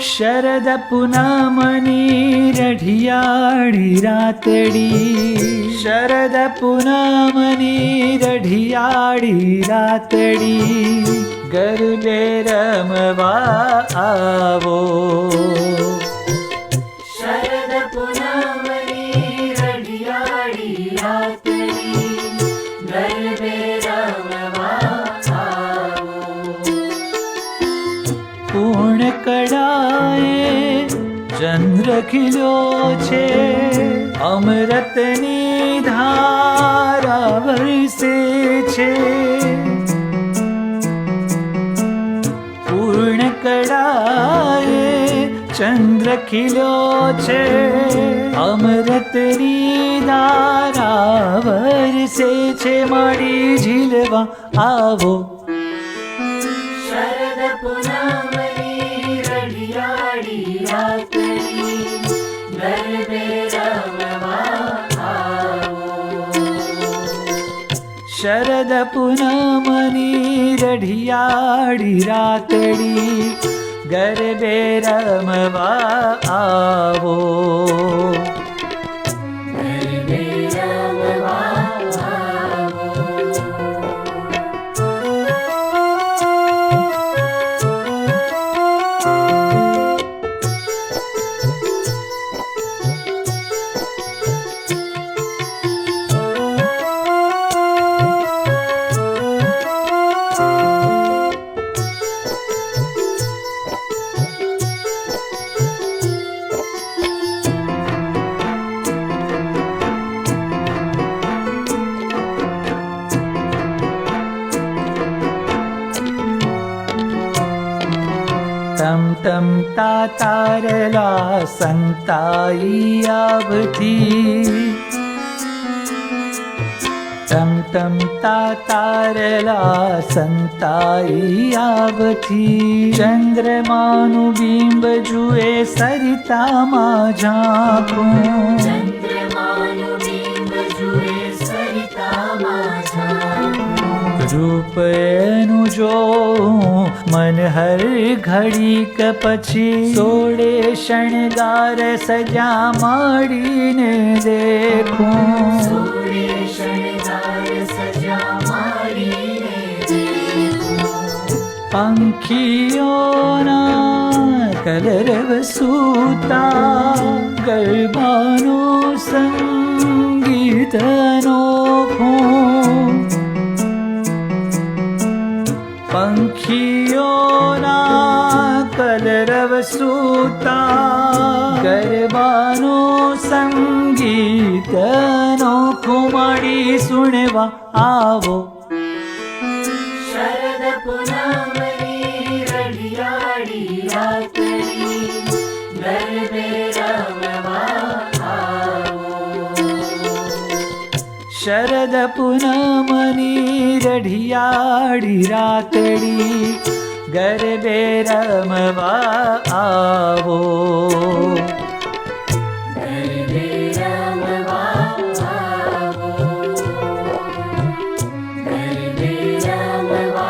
शरद पुनमनी रढियाड़ी रातड़ी, शरद पुनमनी रढियाड़ी रातड़ी, गरबे रमवा आवो। शरद पुनमनी रढियाड़ी रातड़ी, गरबे रमवा आवो। पूर्ण कड़ाए चंद्र खिलो छे, अमृतनी धारा वरसे छे। पूर्ण कड़ाए चंद्र खिलो छे, अमृतनी धारा वरसे छे। माड़ी झीलवा आवो। शरद पुनमनी रढियाड़ी रातड़ी, गरबे रमवा आवो। शरद पुनमनी रढियाड़ी रातड़ी, गरबे रमवा आवो। गरबे रमवा आवो। तम तम ता तारला संताई आवती, तम तम ता तारला संताई आवती। चंद्रमानु बिंब जुए सरिता मा झांकूं, चंद्रमानु बिंब जुए सरिता मा झांकूं। रूप एनु जोऊं मन हर घड़ी क पछी, सोड़े शणगार सजा माड़ीने देखूं। सोड़े शणगार सजा माड़ीने देखूं। पंखियोना कलरव सूता, गरबानो संगीत अनोखों। पंखियोना कलरव सूता, गरबानो संगीत अनोखों। माड़ी सुनवा आवो। शरद पुनमनी रढियाड़ी रातड़ी, गरबे रमवा आवो। शरद पुनमनी रढियाड़ी रातड़ी, गरबे रमवा आवो। गरबे रमवा आवो। गरबे रमवा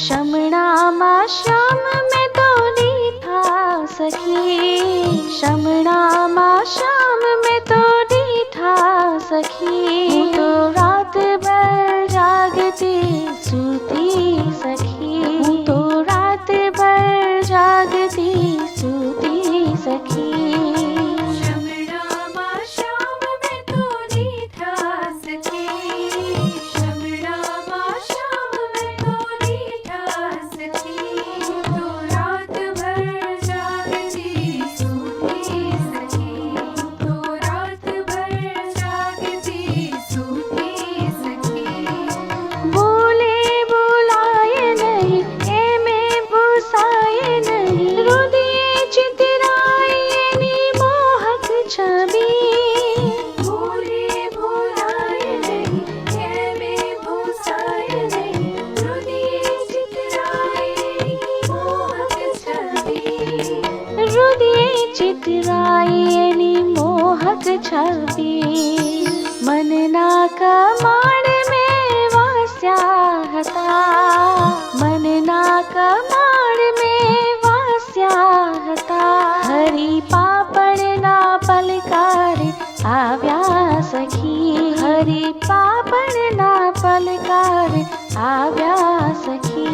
शमणामा श्याम में तोड़ी था सखी, शमणामा श्याम में तोड़ी था सखी, तो रात भर जागती सूती सखी, तो रात भर जागती सूती सखी। चितरायनी मोहक छवि मनना कमाण में वास्या हता, मनना कमाण में वास्या हता, हरी पापड़ ना पलकार आव्या सखी, हरी पापड़ ना पलकार आव्या सखी।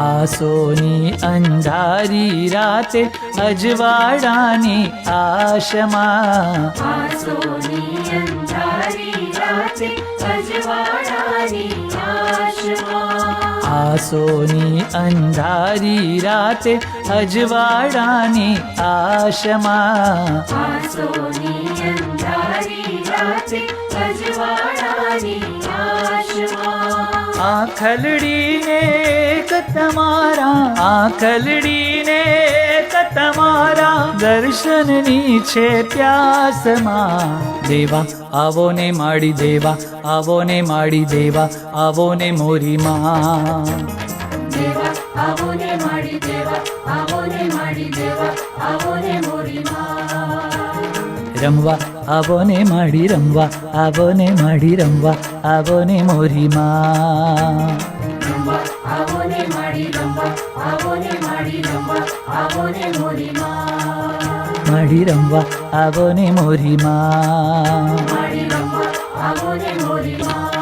આસોની અંધારી રાતે અજવાળાની આશમાં, આસોની અંધારી રાતે અજવાળાની આશમાં, આસોની અંધારી રાતે અજવાળાની આશમાં, આસોની અંધારી રાતે અજવાળાની આશમાં, આંખલડીને તમારા, આંખલડીને તમારા દર્શનની છે પ્યાસમાં, દેવા આવો ને માડી દેવા, આવો ને માડી દેવા, આવો ને મોરી માં, દેવા આવો ને માડી દેવા, આવો ને માડી દેવા, આવો ને મોરી માં, રમવા આવો ને માડી રમવા, આવો ને માડી રમવા, આવો ને મોરી માં, આવો ને માડી રમવા, આવો ને માડી રમવા, આવો ને મોરી માં, માડી રમવા આવો ને મોરી માં, માડી રમવા આવો ને મોરી માં.